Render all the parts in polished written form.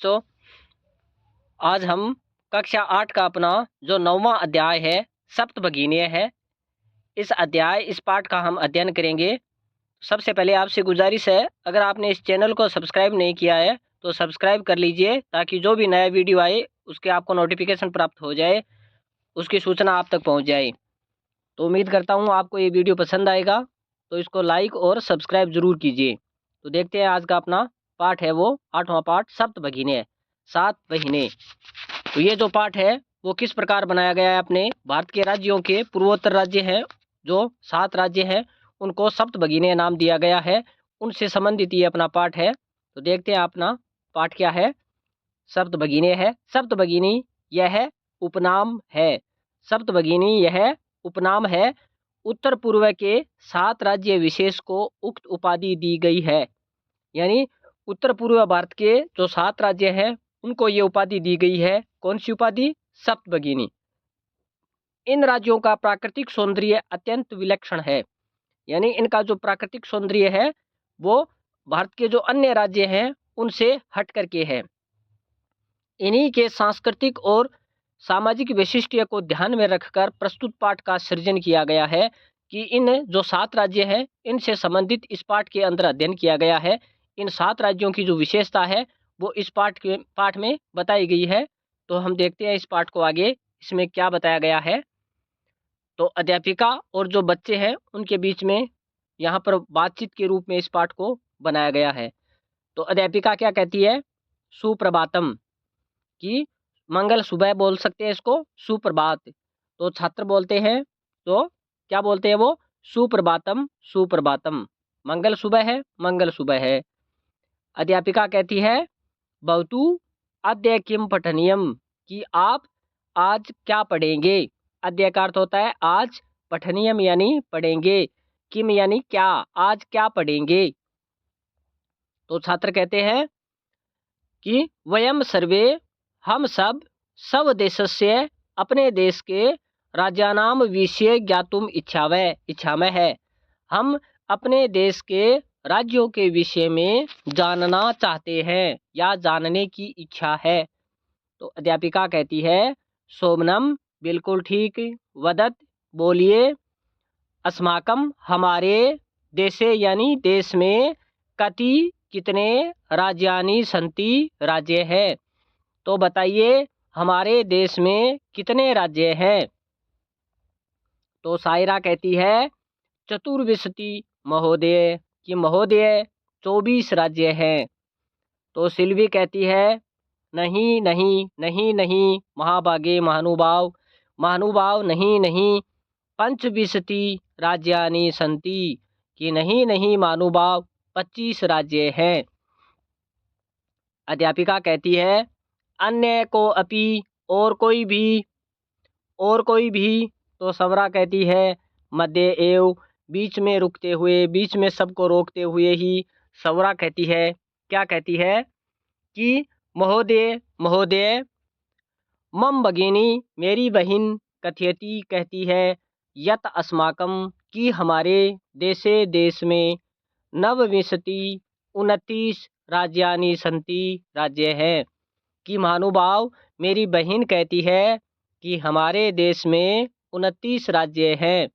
बच्चों, आज हम कक्षा 8 का अपना जो 9वां अध्याय है सप्तभगिनीय है। इस पाठ का हम अध्ययन करेंगे। सबसे पहले आपसे गुजारिश है, अगर आपने इस चैनल को सब्सक्राइब नहीं किया है तो सब्सक्राइब कर लीजिए, ताकि जो भी नया वीडियो आए उसके आपको नोटिफिकेशन प्राप्त हो जाए, उसकी सूचना आप तक पहुंच जाए। तो उम्मीद करता हूं आपको ये वीडियो पसंद आएगा, तो इसको लाइक और सब्सक्राइब जरूर कीजिए। तो देखते हैं आज का अपना पाठ है, वो 8वां पाठ सप्तभगिनीय, 7 महीने। तो ये जो पाठ है वो किस प्रकार बनाया गया है, अपने भारत के राज्यों के पूर्वोत्तर राज्य हैं, जो 7 राज्य हैं, उनको सप्तभगिनीय नाम दिया गया है। उनसे संबंधित ये अपना पाठ है। तो देखते हैं अपना पाठ क्या है। सप्तभगिनीय है। सप्तभगिनी यह उपनाम है। सप्तभगिनी यह उपनाम है। उत्तर पूर्व के 7 राज्य विशेष को उक्त उपाधि दी गई है। यानी उत्तर पूर्व भारत के जो 7 राज्य हैं उनको ये उपाधि दी गई है। कौन सी उपाधि? सप्तभगिनी। इन राज्यों का प्राकृतिक सौंदर्य अत्यंत विलक्षण है। यानी इनका जो प्राकृतिक सौंदर्य है वो भारत के जो अन्य राज्य हैं उनसे हट करके है। इन्हीं के सांस्कृतिक और सामाजिक वैशिष्ट्य को ध्यान में रखकर प्रस्तुत पाठ का सृजन किया गया है, कि इन जो 7 राज्य हैं इनसे संबंधित इस पाठ के अंदर अध्ययन किया गया है। इन 7 राज्यों की जो विशेषता है वो इस पाठ में बताई गई है। तो हम देखते हैं इस पाठ को आगे, इसमें क्या बताया गया है। तो अध्यापिका और जो बच्चे हैं उनके बीच में यहाँ पर बातचीत के रूप में इस पाठ को बनाया गया है। तो अध्यापिका क्या कहती है? सुप्रभातम, कि मंगल सुबह बोल सकते हैं इसको, सुप्रभात। तो छात्र बोलते हैं, तो क्या बोलते हैं वो? सुप्रभातम सुप्रभातम, मंगल सुबह है, मंगल सुबह है। अध्यापिका कहती है भवतु अद्य किम पठनीयम, कि आप आज क्या पढ़ेंगे। अद्य का अर्थ होता है आज, पठनीयम यानी पढ़ेंगे, किम यानी क्या, आज क्या पढ़ेंगे। तो छात्र कहते हैं कि वयम सर्वे, हम सब, स्वदेशस्य, अपने देश के, राज्यानाम विषय ज्ञातुम इच्छामय है, हम अपने देश के राज्यों के विषय में जानना चाहते हैं या जानने की इच्छा है। तो अध्यापिका कहती है सोमनम, बिल्कुल ठीक, वदत, बोलिए, अस्माकम, हमारे, देशे यानी देश में, कति कितने, राज्यानि संति राज्य है, तो बताइए हमारे देश में कितने राज्य हैं। तो सायरा कहती है चतुर्विंशति महोदय, कि महोदय 24 राज्य हैं। तो सिल्वी कहती है नहीं नहीं नहीं नहीं, महाभागे महानुभाव, महानुभाव नहीं नहीं, पंचविंशति राज्यानि संति, कि नहीं नहीं महानुभाव 25 राज्य हैं। अध्यापिका कहती है अन्य को अपि, और कोई भी, और कोई भी। तो समरा कहती है मध्य एव, बीच में रुकते हुए, बीच में सबको रोकते हुए ही। सवरा कहती है, क्या कहती है कि महोदय महोदय, मम भगिनी, मेरी बहन, कथयति कहती है, यत अस्माकम, कि हमारे, देशे देश में, नवविंशति 29 राज्यानि संति राज्य हैं, कि महानुभाव मेरी बहन कहती है कि हमारे देश में 29 राज्य हैं।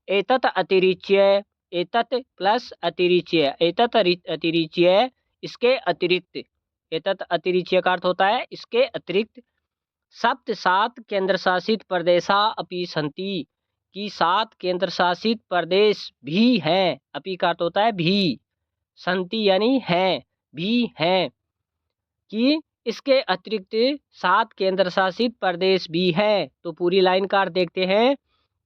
एतत् अतिरिच्य, एतत् प्लस अतिरिच्य, एतत् अतिरिच्य, इसके अतिरिक्त, एतत् अतिरिच्य का अर्थ होता है इसके अतिरिक्त, सप्त 7 केंद्र शासित प्रदेशा अपि सन्ति, की 7 केंद्र शासित प्रदेश भी हैं। अपि का अर्थ होता है भी, सन्ति यानी हैं, भी हैं, कि इसके अतिरिक्त 7 केंद्र शासित प्रदेश भी हैं। तो पूरी लाइन का अर्थ देखते हैं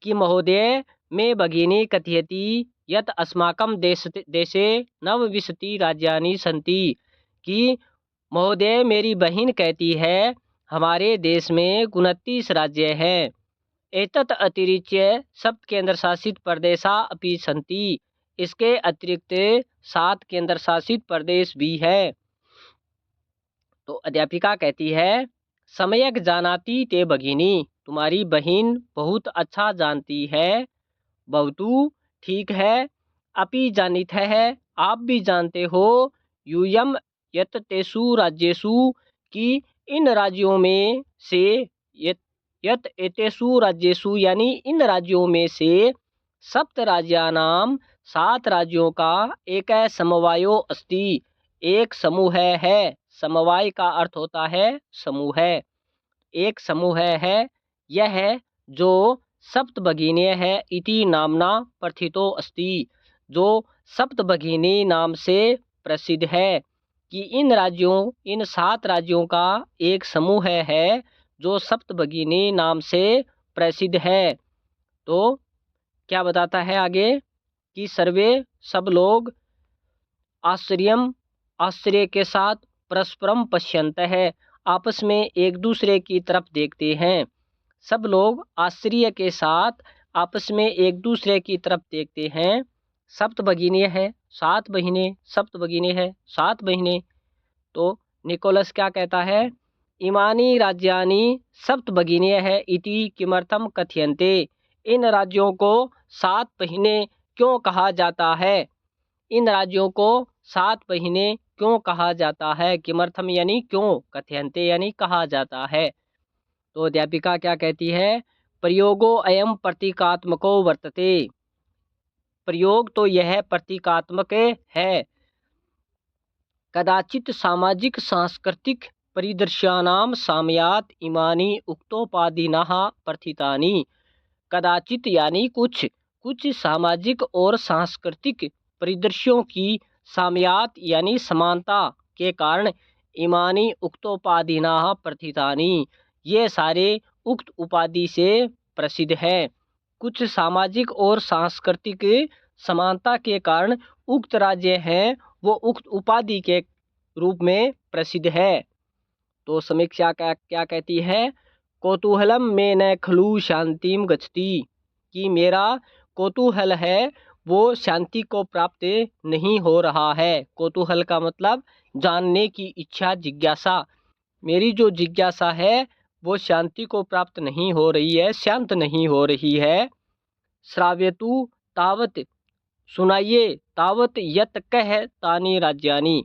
कि महोदय में भगिनी कथयति यत अस्माकं देशे नवविंशति राज्यानि सन्ति, कि महोदय मेरी बहन कहती है हमारे देश में 29 राज्य हैं। एतत् अतिरिच्य सप्त केंद्र शासित प्रदेशा अपि सन्ति, इसके अतिरिक्त 7 केंद्र शासित प्रदेश भी हैं। तो अध्यापिका कहती है सम्यक जानाति ते भगिनी, तुम्हारी बहन बहुत अच्छा जानती है। भवतु, ठीक है, अपि जानित है, आप भी जानते हो, यूयम यत तेषु राज्येषु, कि इन राज्यों में से यत एतेषु राज्येषु यानी इन राज्यों में से सप्त राज्यानाम 7 राज्यों का एक समवायो अस्ति एक समूह है। समवाय का अर्थ होता है समूह। एक समूह है यह जो सप्तभगिनी है इति नामना प्रथितो अस्ति जो सप्तभगिनी नाम से प्रसिद्ध है कि इन 7 राज्यों का एक समूह है जो सप्तभगिनी नाम से प्रसिद्ध है। तो क्या बताता है आगे कि सर्वे सब लोग आश्चर्य के साथ परस्परम पश्यन्त है आपस में एक दूसरे की तरफ देखते हैं। सब लोग आश्चर्य के साथ आपस में एक दूसरे की तरफ देखते हैं। सप्तभगिनी है 7 बहिनें, सप्तभगिनी है 7 बहिनें। तो निकोलस क्या कहता है, इमानी राज्यानि सप्तभगिनी है इति किमर्थम कथयन्ते। इन राज्यों को 7 बहिनें क्यों कहा जाता है। इन राज्यों को 7 बहिनें क्यों कहा जाता है। किमर्थम यानी क्यों, कथयन्ते यानी कहा जाता है। तो अध्यापिका क्या कहती है, प्रयोगो अयम प्रतीकात्मको वर्तते। प्रयोग तो यह प्रतीकात्मक है। कदाचित सामाजिक सांस्कृतिक परिदृश्यानां सामयात इमानी उक्तोपाधिनः प्रथितानि। कदाचित यानी कुछ सामाजिक और सांस्कृतिक परिदृश्यों की सामयात यानी समानता के कारण इमानी उक्तोपाधिनः प्रथितानि ये सारे उक्त उपाधि से प्रसिद्ध है। कुछ सामाजिक और सांस्कृतिक समानता के कारण उक्त राज्य हैं वो उक्त उपाधि के रूप में प्रसिद्ध है। तो समीक्षा क्या कहती है, कौतूहलम में न खलु शांतिम गच्छति कि मेरा कौतूहल है वो शांति को प्राप्त नहीं हो रहा है। कौतूहल का मतलब जानने की इच्छा, जिज्ञासा। मेरी जो जिज्ञासा है वो शांति को प्राप्त नहीं हो रही है, शांत नहीं हो रही है। श्राव्यतु तावत सुनाइए, तावत यत कह तानि राज्यानि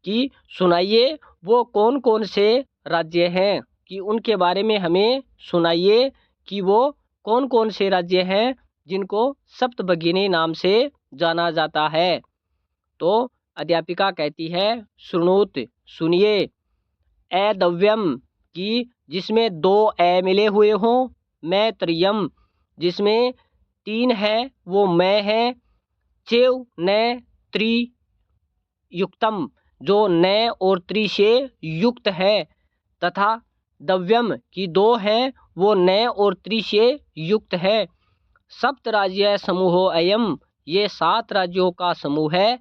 कि सुनाइए वो कौन कौन से राज्य हैं कि उनके बारे में हमें सुनाइए कि वो कौन कौन से राज्य हैं जिनको सप्तभगिनी नाम से जाना जाता है। तो अध्यापिका कहती है, शृणुत सुनिए, ऐदव्यम की जिसमें 2 ए मिले हुए हों, मैत्रियम जिसमें 3 है वो मैं है, चेव न त्रि युक्तम जो न और त्रि से युक्त है, तथा दव्यम की 2 है वो न और त्रि से युक्त है। सप्त राज्य समूहो अयम ये 7 राज्यों का समूह है।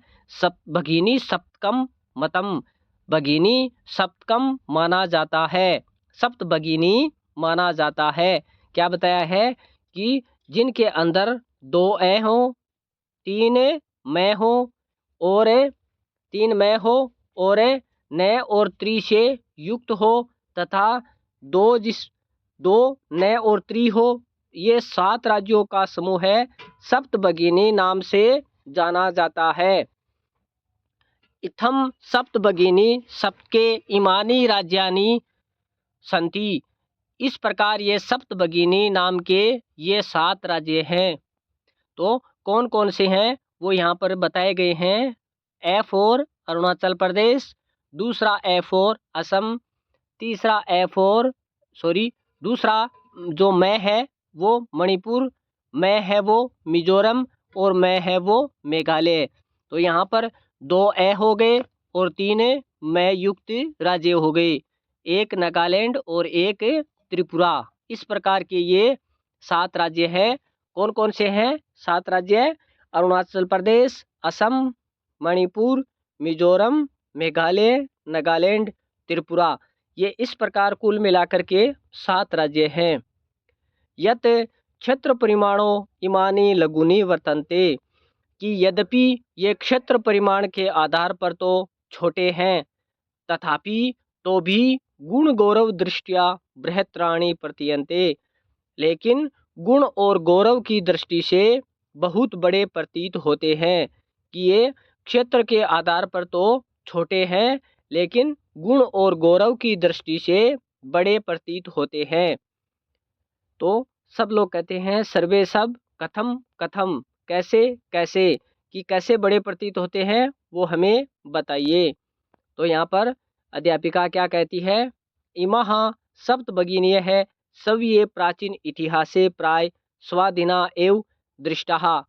भगिनी सप्तकम मतम भगिनी सप्तकम माना जाता है, सप्त भगिनी माना जाता है। क्या बताया है कि जिनके अंदर 2 ए हो, 3 मैं हो और 3 मैं हो और न और त्रि से युक्त हो तथा 2 न और त्रि हो, ये 7 राज्यों का समूह है सप्तभगिनी नाम से जाना जाता है। इत्थम सप्तभगिनी सप्तके इमानी राज्यानि संति। इस प्रकार ये सप्तभगिनी नाम के ये 7 राज्य हैं। तो कौन कौन से हैं वो यहाँ पर बताए गए हैं। ए फॉर अरुणाचल प्रदेश, दूसरा ए फॉर असम, तीसरा दूसरा जो मैं है वो मणिपुर, मैं है वो मिजोरम और मैं है वो मेघालय। तो यहाँ पर 2 ए हो गए और 3 मैं युक्त राज्य हो गए, एक नागालैंड और एक त्रिपुरा। इस प्रकार के ये 7 राज्य हैं। कौन कौन से हैं 7 राज्य, अरुणाचल प्रदेश, असम, मणिपुर, मिजोरम, मेघालय, नागालैंड, त्रिपुरा। ये इस प्रकार कुल मिलाकर के 7 राज्य हैं। यत क्षेत्र परिमाणों इमानी लघुनी वर्तन्ते कि यद्यपि ये क्षेत्र परिमाण के आधार पर तो छोटे हैं तथापि तो भी गुण गौरव दृष्टिया बृहत्राणि प्रतीयन्ते, लेकिन गुण और गौरव की दृष्टि से बहुत बड़े प्रतीत होते हैं। कि ये क्षेत्र के आधार पर तो छोटे हैं लेकिन गुण और गौरव की दृष्टि से बड़े प्रतीत होते हैं। तो सब लोग कहते हैं सर्वे सब कथम कथम, कैसे कैसे, कि कैसे बड़े प्रतीत होते हैं वो हमें बताइए। तो यहाँ पर अध्यापिका क्या कहती है, इमः सप्त भगिनीय है सब ये प्राचीन इतिहासे प्राय स्वाधीना एवं दृष्टा,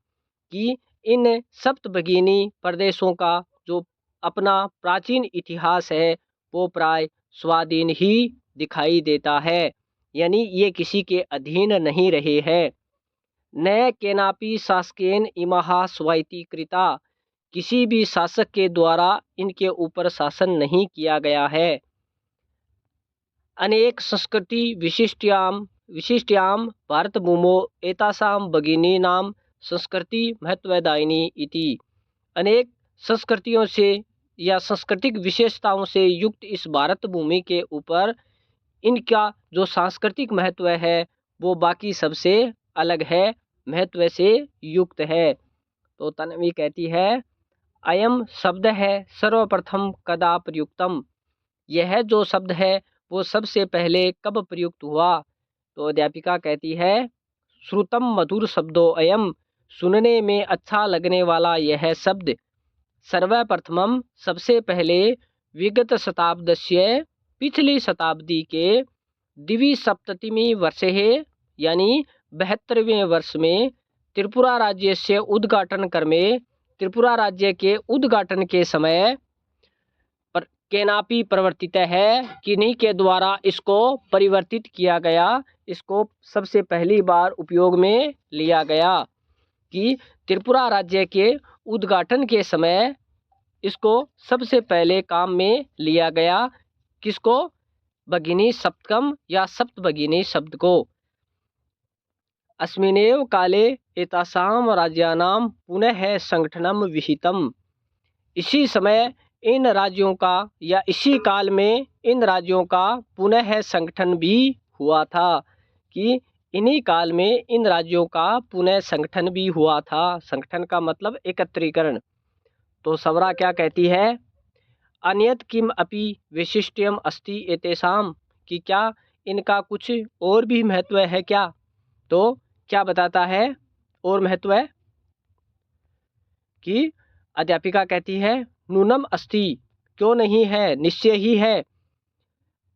कि इन सप्त भगिनी प्रदेशों का जो अपना प्राचीन इतिहास है वो प्राय स्वाधीन ही दिखाई देता है, यानी ये किसी के अधीन नहीं रहे हैं। न केनापि शासकेन इमहा स्वायत्ती कृता, किसी भी शासक के द्वारा इनके ऊपर शासन नहीं किया गया है। अनेक संस्कृति विशिष्ट्याम भारत भूमो एतासाम भगिनीनां संस्कृति महत्वदायिनी इति, अनेक संस्कृतियों से या सांस्कृतिक विशेषताओं से युक्त इस भारत भूमि के ऊपर इनका जो सांस्कृतिक महत्व है वो बाकी सबसे अलग है, महत्व से युक्त है। तो तन्वी कहती है अयम शब्द है सर्वप्रथम कदा प्रयुक्तम, यह जो शब्द है वो सबसे पहले कब प्रयुक्त हुआ। तो अध्यापिका कहती है श्रुतम मधुर शब्दो अयम, सुनने में अच्छा लगने वाला यह शब्द, सर्वप्रथमम सबसे पहले, विगत शताब्दस्य पिछली शताब्दी के, द्विसप्ततिमी वर्षे है यानी 72वें वर्ष में, त्रिपुरा राज्य से उद्घाटन क्रमे, त्रिपुरा राज्य के उद्घाटन के समय पर केनापि प्रवर्तित है, किन्हीं के द्वारा इसको परिवर्तित किया गया, इसको सबसे पहली बार उपयोग में लिया गया, कि त्रिपुरा राज्य के उद्घाटन के समय इसको सबसे पहले काम में लिया गया, किसको, भगिनी सप्तकम या सप्त भगिनी शब्द को। अस्मिनेव काले एतासाम राज्यानां पुनः संगठनम विहितम, इसी समय इन राज्यों का या इसी काल में इन राज्यों का पुनः संगठन भी हुआ था, कि इन्हीं काल में इन राज्यों का पुनः संगठन भी हुआ था। संगठन का मतलब एकत्रीकरण। तो सवरा क्या कहती है, अन्यत किम अपि विशिष्ट्यम अस्ति एतेषाम, कि क्या इनका कुछ और भी महत्व है क्या। तो क्या बताता है और महत्व है, कि अध्यापिका कहती है नूनम अस्ति, क्यों नहीं है, निश्चय ही है,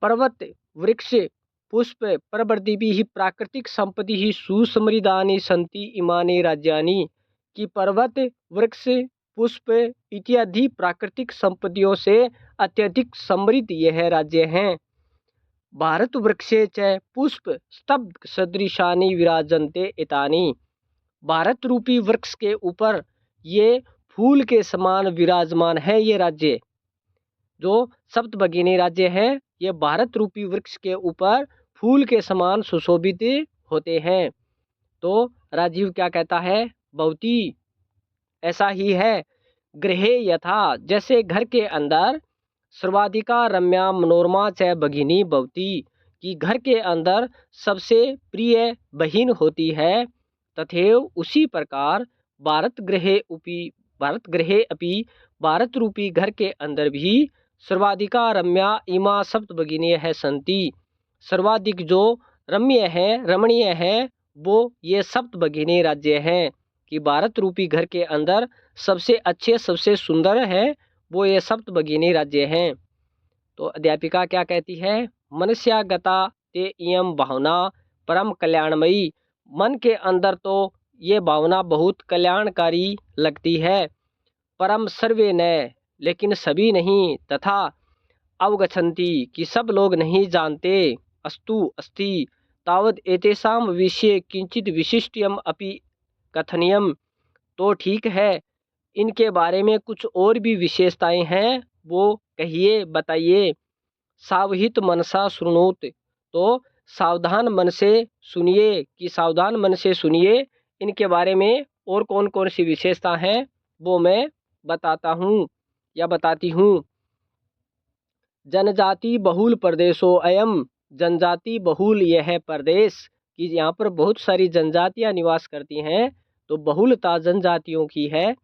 पर्वत वृक्ष पुष्प प्रवर्तिभिः प्राकृतिक संपत्ति ही सुसमृद्धानि सन्ति इमानि राज्यानि, कि पर्वत वृक्ष पुष्प इत्यादि प्राकृतिक संपत्तियों से अत्यधिक समृद्ध यह राज्य हैं। भारत वृक्षे च पुष्प स्तब्ध सदृशानि विराजन्ते एतानि, भारत रूपी वृक्ष के ऊपर ये फूल के समान विराजमान है ये राज्य, जो सप्त भगिनी राज्य है ये भारत रूपी वृक्ष के ऊपर फूल के समान सुशोभित होते हैं। तो राजीव क्या कहता है, भवती ऐसा ही है, गृहे यथा जैसे घर के अंदर, सर्वाधिका रम्या मनोरमा च भगिनी भवती, कि घर के अंदर सबसे प्रिय बहिन होती है, तथैव उसी प्रकार भारत गृहे अपि भारत रूपी घर के अंदर भी सर्वाधिका रम्या इमा सप्त भगिनी है संति, सर्वाधिक जो रम्य है रमणीय है वो ये सप्त भगिनी राज्य हैं, कि भारत रूपी घर के अंदर सबसे अच्छे सबसे सुंदर है वो ये सप्त भगिनी राज्य हैं। तो अध्यापिका क्या कहती है, मनस्यागता ते इयम भावना परम कल्याणमयी, मन के अंदर तो ये भावना बहुत कल्याणकारी लगती है, परम सर्वे न, लेकिन सभी नहीं, तथा अवगछन्ति, कि सब लोग नहीं जानते, अस्तु अस्ति तावद एतेषां विषये किंचित विशिष्ट्यम अपि कथनीयम, तो ठीक है इनके बारे में कुछ और भी विशेषताएं हैं वो कहिए बताइए। सावहित मनसा शृणोत, तो सावधान मन से सुनिए, कि सावधान मन से सुनिए, इनके बारे में और कौन कौन सी विशेषता हैं वो मैं बताता हूँ या बताती हूँ। जनजाति बहुल प्रदेशो अयम, जनजाति बहुल यह प्रदेश, कि यहाँ पर बहुत सारी जनजातियाँ निवास करती हैं, तो बहुलता जनजातियों की है,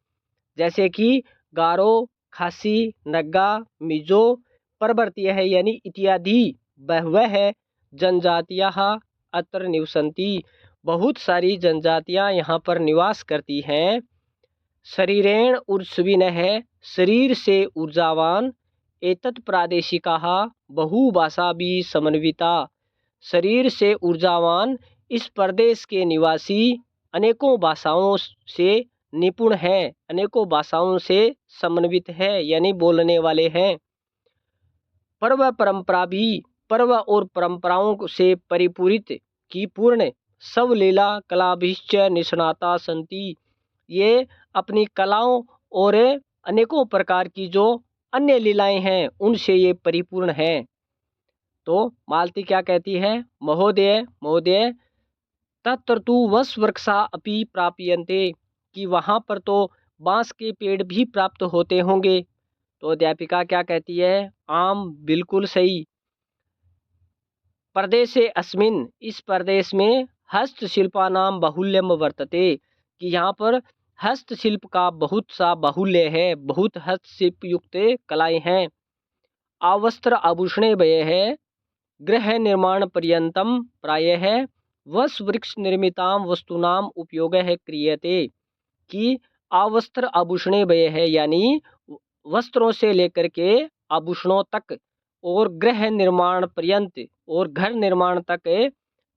जैसे कि गारो, खासी, नग्गा, मिजो, परवर्तीयः यानी इत्यादि बहवः जनजातियाः अत्र निवसन्ति, बहुत सारी जनजातियाँ यहाँ पर निवास करती हैं। शरीरेण ऊर्ध्वविनः शरीर से ऊर्जावान, एतत् प्रादेशिकाः बहुभाषाभिः समन्विता, शरीर से ऊर्जावान इस प्रदेश के निवासी अनेकों भाषाओं से निपुण हैं, अनेकों भाषाओं से समन्वित है यानी बोलने वाले हैं। पर्व परंपरा भी पर्व और परंपराओं से परिपूरित की पूर्ण सब लीला कलाभिश्च निष्णाता संति, ये अपनी कलाओं और अनेकों प्रकार की जो अन्य लीलाएं हैं उनसे ये परिपूर्ण है। तो मालती क्या कहती है, महोदय महोदय तत्र तु वस वृक्षा अपि प्राप्यन्ते, कि वहाँ पर तो बांस के पेड़ भी प्राप्त होते होंगे। तो अध्यापिका क्या कहती है, आम बिल्कुल सही। प्रदेशे अस्मिन् इस प्रदेश में हस्तशिल्पानां बाहुल्यम वर्तते, कि यहाँ पर हस्तशिल्प का बहुत सा बाहुल्य है, बहुत हस्तशिल्प युक्त कलाएं हैं। आवस्त्र आभूषणे व्ययः गृह निर्माण पर्यंतम प्रायः वस वृक्ष निर्मितां वस्तूनां उपयोगः क्रियते, कि आवस्त्र आभूषणे व्ययः यानी वस्त्रों से लेकर के आभूषणों तक और गृह निर्माण पर्यंत और घर निर्माण तक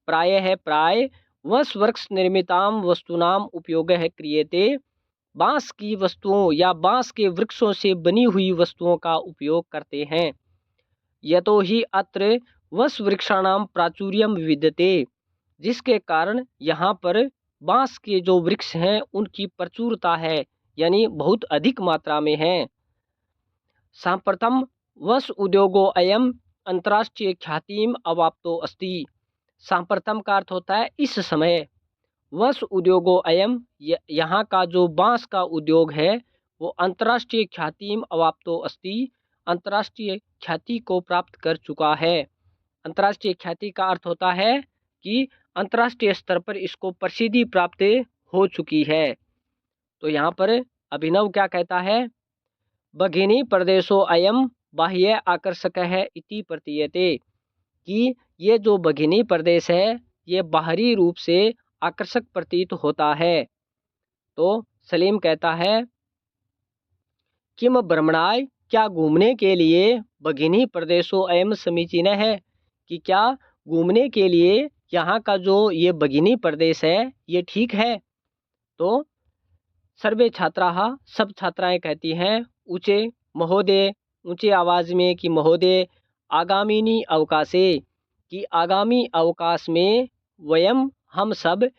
प्राय वस वृक्ष निर्मितां वस्तूनां उपयोगः क्रियते, बांस की वस्तुओं या बांस के वृक्षों से बनी हुई वस्तुओं का उपयोग करते हैं। यतो ही अत्र वस वृक्षाणां प्राचुर्यम विद्यते, जिसके कारण यहाँ पर बांस के जो वृक्ष हैं उनकी प्रचुरता है यानी बहुत अधिक मात्रा में है। सांप्रतम वस उद्योगो अयम अंतर्राष्ट्रीय ख्यातिम अवाप्तो अस्ति, सांप्रतम का अर्थ होता है इस समय, वस उद्योगो अयम यहाँ का जो बांस का उद्योग है वो अंतर्राष्ट्रीय ख्यातिम अवाप्तो अस्ति, अंतर्राष्ट्रीय ख्याति को प्राप्त कर चुका है। अंतर्राष्ट्रीय ख्याति का अर्थ होता है कि अंतर्राष्ट्रीय स्तर पर इसको प्रसिद्धि प्राप्त हो चुकी है। तो यहाँ पर अभिनव क्या कहता है, भगिनी प्रदेशो अयम बाह्य आकर्षक है इति प्रतीयते, कि ये जो भगिनी प्रदेश है ये बाहरी रूप से आकर्षक प्रतीत होता है। तो सलीम कहता है, किम भ्रमणाय क्या घूमने के लिए भगिनी प्रदेशो अयम समीचीन है, कि क्या घूमने के लिए यहाँ का जो ये भगिनी प्रदेश है ये ठीक है। तो सर्वे छात्राः सब छात्राएं कहती हैं ऊंचे महोदय ऊंचे आवाज में कि महोदय आगामीनी अवकाशे, कि आगामी अवकाश में वयम हम सब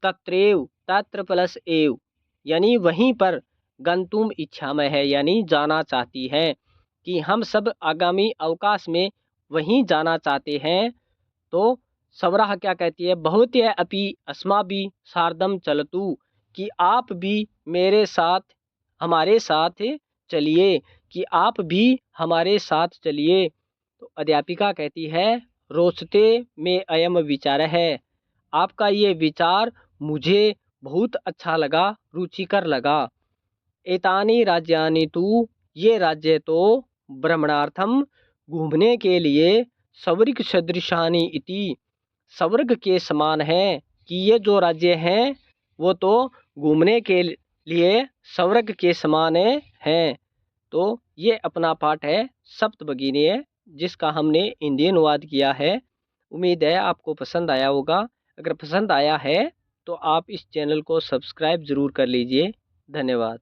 तत्रैव तत्र प्लस एव यानी वहीं पर गंतुम इच्छामः है यानी जाना चाहती हैं, कि हम सब आगामी अवकाश में वहीं जाना चाहते हैं। तो सवराह क्या कहती है, भवत्यः अपि अस्माभिः सार्धं चलतु, कि आप भी मेरे साथ हमारे साथ चलिए, कि आप भी हमारे साथ चलिए। तो अध्यापिका कहती है, रोचते में अयम विचार है, आपका ये विचार मुझे बहुत अच्छा लगा, रुचिकर लगा। एतानि राज्यानि तु ये राज्य तो भ्रमणार्थम घूमने के लिए स्वर्ग सदृशानि इति स्वर्ग के समान है, कि ये जो राज्य हैं वो तो घूमने के लिए स्वर्ग के समान हैं। तो ये अपना पाठ है सप्तभगिनीय, जिसका हमने हिंदी अनुवाद किया है। उम्मीद है आपको पसंद आया होगा। अगर पसंद आया है तो आप इस चैनल को सब्सक्राइब ज़रूर कर लीजिए। धन्यवाद।